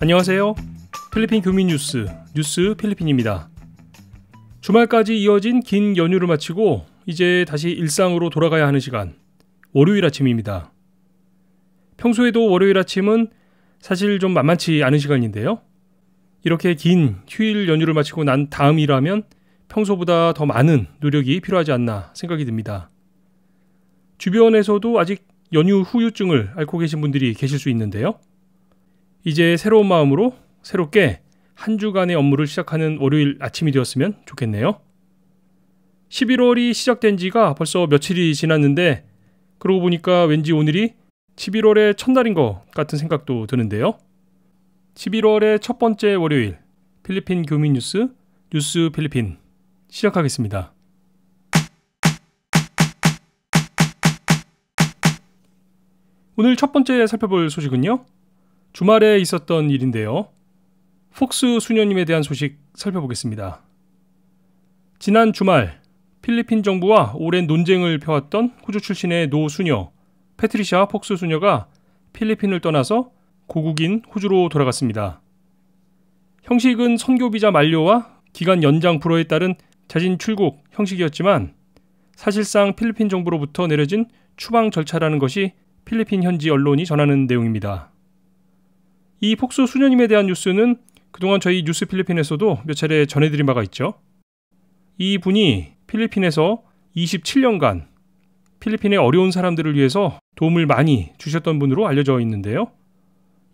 안녕하세요. 필리핀 교민 뉴스 필리핀입니다. 주말까지 이어진 긴 연휴를 마치고 이제 다시 일상으로 돌아가야 하는 시간, 월요일 아침입니다. 평소에도 월요일 아침은 사실 좀 만만치 않은 시간인데요. 이렇게 긴 휴일 연휴를 마치고 난 다음이라면 평소보다 더 많은 노력이 필요하지 않나 생각이 듭니다. 주변에서도 아직 연휴 후유증을 앓고 계신 분들이 계실 수 있는데요. 이제 새로운 마음으로 새롭게 한 주간의 업무를 시작하는 월요일 아침이 되었으면 좋겠네요. 11월이 시작된 지가 벌써 며칠이 지났는데 그러고 보니까 왠지 오늘이 11월의 첫날인 것 같은 생각도 드는데요. 11월의 첫 번째 월요일, 필리핀 교민 뉴스 필리핀 시작하겠습니다. 오늘 첫 번째 살펴볼 소식은요. 주말에 있었던 일인데요. 폭스 수녀님에 대한 소식 살펴보겠습니다. 지난 주말 필리핀 정부와 오랜 논쟁을 펴왔던 호주 출신의 노 수녀 패트리샤 폭스 수녀가 필리핀을 떠나서 고국인 호주로 돌아갔습니다. 형식은 선교 비자 만료와 기간 연장 불허에 따른 자진 출국 형식이었지만 사실상 필리핀 정부로부터 내려진 추방 절차라는 것이 필리핀 현지 언론이 전하는 내용입니다. 이 폭스 수녀님에 대한 뉴스는 그동안 저희 뉴스 필리핀에서도 몇 차례 전해드린 바가 있죠. 이 분이 필리핀에서 27년간 필리핀의 어려운 사람들을 위해서 도움을 많이 주셨던 분으로 알려져 있는데요.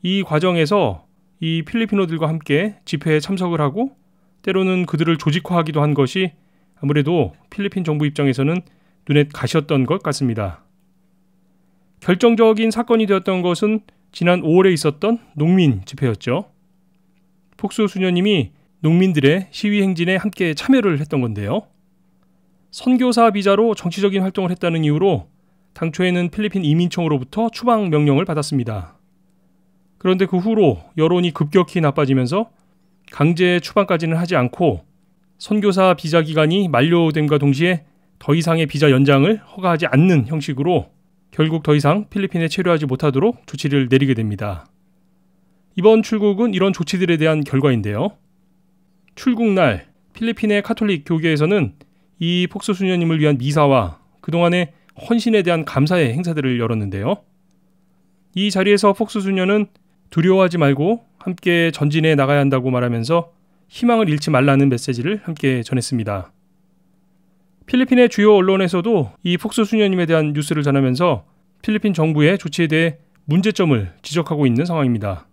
이 과정에서 이 필리핀어들과 함께 집회에 참석을 하고 때로는 그들을 조직화하기도 한 것이 아무래도 필리핀 정부 입장에서는 눈에 가시였던 것 같습니다. 결정적인 사건이 되었던 것은 지난 5월에 있었던 농민 집회였죠. 폭스 수녀님이 농민들의 시위 행진에 함께 참여를 했던 건데요. 선교사 비자로 정치적인 활동을 했다는 이유로 당초에는 필리핀 이민청으로부터 추방 명령을 받았습니다. 그런데 그 후로 여론이 급격히 나빠지면서 강제 추방까지는 하지 않고 선교사 비자 기간이 만료됨과 동시에 더 이상의 비자 연장을 허가하지 않는 형식으로 결국 더 이상 필리핀에 체류하지 못하도록 조치를 내리게 됩니다. 이번 출국은 이런 조치들에 대한 결과인데요. 출국 날 필리핀의 카톨릭 교계에서는 이 폭스 수녀님을 위한 미사와 그동안의 헌신에 대한 감사의 행사들을 열었는데요. 이 자리에서 폭스 수녀는 두려워하지 말고 함께 전진해 나가야 한다고 말하면서 희망을 잃지 말라는 메시지를 함께 전했습니다. 필리핀의 주요 언론에서도 이 폭스 수녀님에 대한 뉴스를 전하면서 필리핀 정부의 조치에 대해 문제점을 지적하고 있는 상황입니다.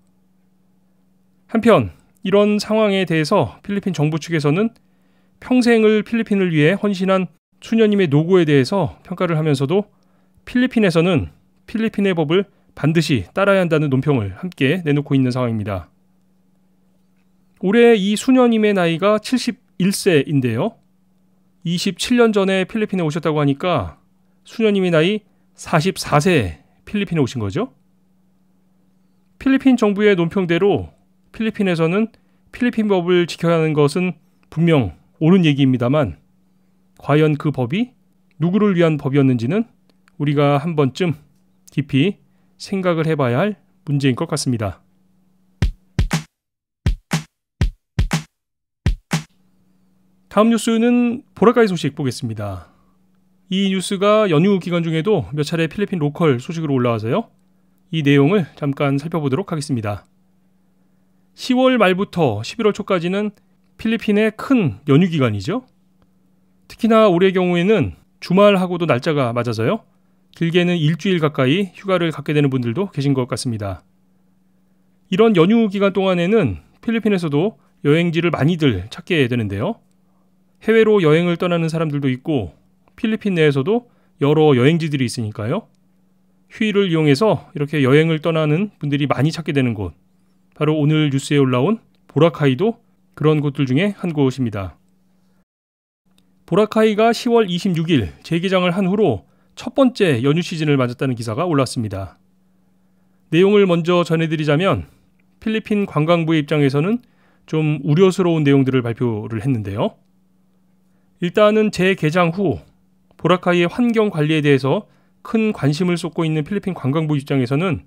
한편 이런 상황에 대해서 필리핀 정부 측에서는 평생을 필리핀을 위해 헌신한 수녀님의 노고에 대해서 평가를 하면서도 필리핀에서는 필리핀의 법을 반드시 따라야 한다는 논평을 함께 내놓고 있는 상황입니다. 올해 이 수녀님의 나이가 71세인데요. 27년 전에 필리핀에 오셨다고 하니까 수녀님의 나이 44세 필리핀에 오신 거죠. 필리핀 정부의 논평대로 필리핀에서는 필리핀 법을 지켜야 하는 것은 분명 옳은 얘기입니다만 과연 그 법이 누구를 위한 법이었는지는 우리가 한 번쯤 깊이 생각을 해봐야 할 문제인 것 같습니다. 다음 뉴스는 보라카이 소식 보겠습니다. 이 뉴스가 연휴 기간 중에도 몇 차례 필리핀 로컬 소식으로 올라와서요. 이 내용을 잠깐 살펴보도록 하겠습니다. 10월 말부터 11월 초까지는 필리핀의 큰 연휴 기간이죠. 특히나 올해의 경우에는 주말하고도 날짜가 맞아서요. 길게는 일주일 가까이 휴가를 갖게 되는 분들도 계신 것 같습니다. 이런 연휴 기간 동안에는 필리핀에서도 여행지를 많이들 찾게 되는데요. 해외로 여행을 떠나는 사람들도 있고 필리핀 내에서도 여러 여행지들이 있으니까요. 휴일을 이용해서 이렇게 여행을 떠나는 분들이 많이 찾게 되는 곳, 바로 오늘 뉴스에 올라온 보라카이도 그런 곳들 중에 한 곳입니다. 보라카이가 10월 26일 재개장을 한 후로 첫 번째 연휴 시즌을 맞았다는 기사가 올랐습니다. 내용을 먼저 전해드리자면 필리핀 관광부의 입장에서는 좀 우려스러운 내용들을 발표를 했는데요. 일단은 재개장 후 보라카이의 환경 관리에 대해서 큰 관심을 쏟고 있는 필리핀 관광부 입장에서는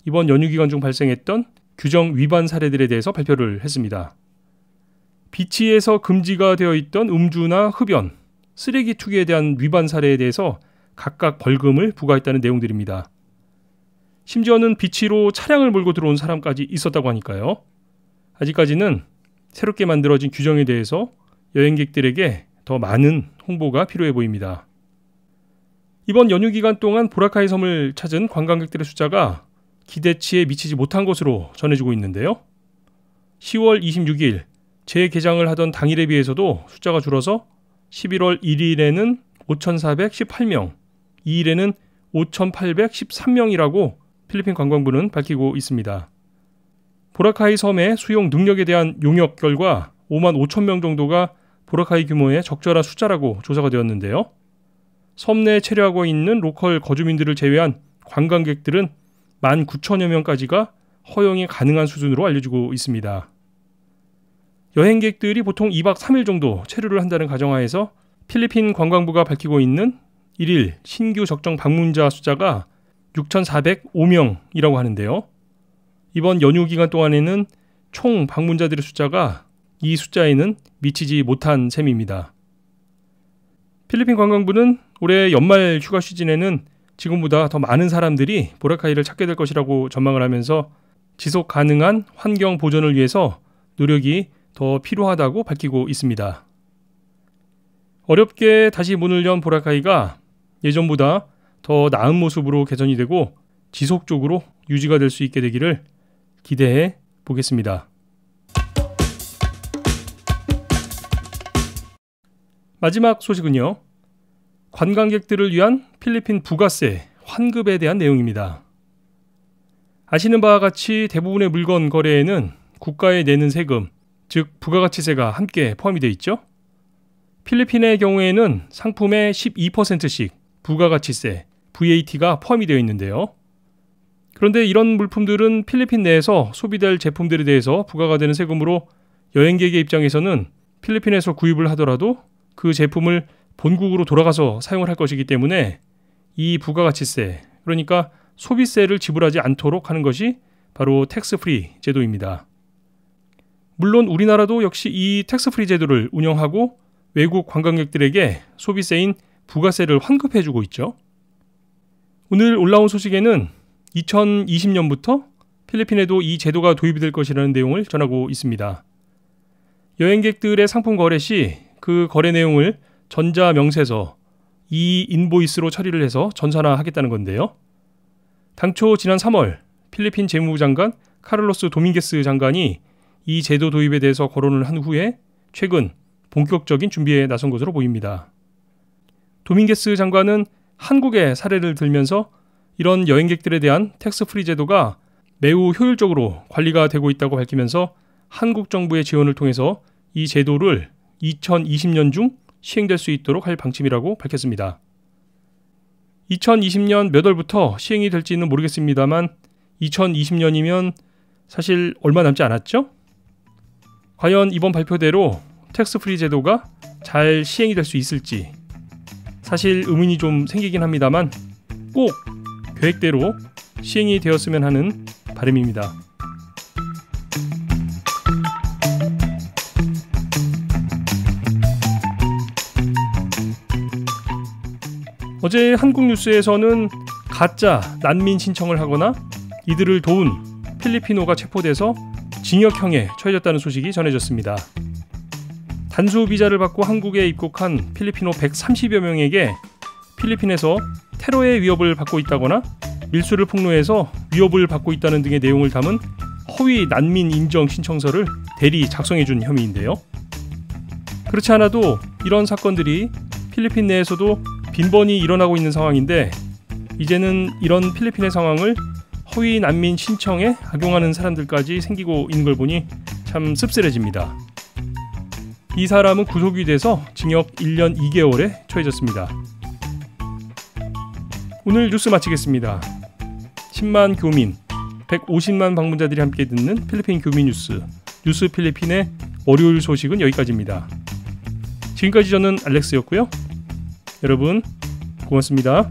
이번 연휴 기간 중 발생했던 규정 위반 사례들에 대해서 발표를 했습니다. 비치에서 금지가 되어 있던 음주나 흡연, 쓰레기 투기에 대한 위반 사례에 대해서 각각 벌금을 부과했다는 내용들입니다. 심지어는 비치로 차량을 몰고 들어온 사람까지 있었다고 하니까요. 아직까지는 새롭게 만들어진 규정에 대해서 여행객들에게 더 많은 홍보가 필요해 보입니다. 이번 연휴 기간 동안 보라카이 섬을 찾은 관광객들의 숫자가 기대치에 미치지 못한 것으로 전해지고 있는데요. 10월 26일 재개장을 하던 당일에 비해서도 숫자가 줄어서 11월 1일에는 5,418명, 2일에는 5,813명이라고 필리핀 관광부는 밝히고 있습니다. 보라카이 섬의 수용 능력에 대한 용역 결과 5만 5천 명 정도가 보라카이 규모의 적절한 숫자라고 조사가 되었는데요. 섬 내에 체류하고 있는 로컬 거주민들을 제외한 관광객들은 1만 9천여 명까지가 허용이 가능한 수준으로 알려지고 있습니다. 여행객들이 보통 2박 3일 정도 체류를 한다는 가정하에서 필리핀 관광부가 밝히고 있는 1일 신규 적정 방문자 숫자가 6,405명이라고 하는데요. 이번 연휴 기간 동안에는 총 방문자들의 숫자가 이 숫자에는 미치지 못한 셈입니다. 필리핀 관광부는 올해 연말 휴가 시즌에는 지금보다 더 많은 사람들이 보라카이를 찾게 될 것이라고 전망을 하면서 지속 가능한 환경 보존을 위해서 노력이 더 필요하다고 밝히고 있습니다. 어렵게 다시 문을 연 보라카이가 예전보다 더 나은 모습으로 개선이 되고 지속적으로 유지가 될 수 있게 되기를 기대해 보겠습니다. 마지막 소식은요. 관광객들을 위한 필리핀 부가세 환급에 대한 내용입니다. 아시는 바와 같이 대부분의 물건 거래에는 국가에 내는 세금, 즉 부가가치세가 함께 포함이 되어 있죠. 필리핀의 경우에는 상품의 12%씩 부가가치세, VAT가 포함이 되어 있는데요. 그런데 이런 물품들은 필리핀 내에서 소비될 제품들에 대해서 부과가 되는 세금으로 여행객의 입장에서는 필리핀에서 구입을 하더라도 그 제품을 본국으로 돌아가서 사용을 할 것이기 때문에 이 부가가치세, 그러니까 소비세를 지불하지 않도록 하는 것이 바로 텍스프리 제도입니다. 물론 우리나라도 역시 이 텍스프리 제도를 운영하고 외국 관광객들에게 소비세인 부가세를 환급해주고 있죠. 오늘 올라온 소식에는 2020년부터 필리핀에도 이 제도가 도입이 될 것이라는 내용을 전하고 있습니다. 여행객들의 상품 거래 시 그 거래 내용을 전자명세서, 이인보이스로 처리를 해서 전산화하겠다는 건데요. 당초 지난 3월 필리핀 재무부 장관 카를로스 도밍게스 장관이 이 제도 도입에 대해서 거론을 한 후에 최근 본격적인 준비에 나선 것으로 보입니다. 도밍게스 장관은 한국의 사례를 들면서 이런 여행객들에 대한 텍스프리 제도가 매우 효율적으로 관리가 되고 있다고 밝히면서 한국 정부의 지원을 통해서 이 제도를 2020년 중 시행될 수 있도록 할 방침이라고 밝혔습니다. 2020년 몇 월부터 시행이 될지는 모르겠습니다만 2020년이면 사실 얼마 남지 않았죠? 과연 이번 발표대로 텍스프리 제도가 잘 시행이 될 수 있을지 사실 의문이 좀 생기긴 합니다만 꼭 계획대로 시행이 되었으면 하는 바람입니다. 어제 한국 뉴스에서는 가짜 난민 신청을 하거나 이들을 도운 필리피노가 체포돼서 징역형에 처해졌다는 소식이 전해졌습니다. 단수 비자를 받고 한국에 입국한 필리피노 130여 명에게 필리핀에서 테러의 위협을 받고 있다거나 밀수를 폭로해서 위협을 받고 있다는 등의 내용을 담은 허위 난민 인정 신청서를 대리 작성해준 혐의인데요. 그렇지 않아도 이런 사건들이 필리핀 내에서도 빈번히 일어나고 있는 상황인데 이제는 이런 필리핀의 상황을 허위 난민 신청에 악용하는 사람들까지 생기고 있는 걸 보니 참 씁쓸해집니다. 이 사람은 구속이 돼서 징역 1년 2개월에 처해졌습니다. 오늘 뉴스 마치겠습니다. 10만 교민, 150만 방문자들이 함께 듣는 필리핀 교민 뉴스 필리핀의 월요일 소식은 여기까지입니다. 지금까지 저는 알렉스였고요. 여러분 고맙습니다.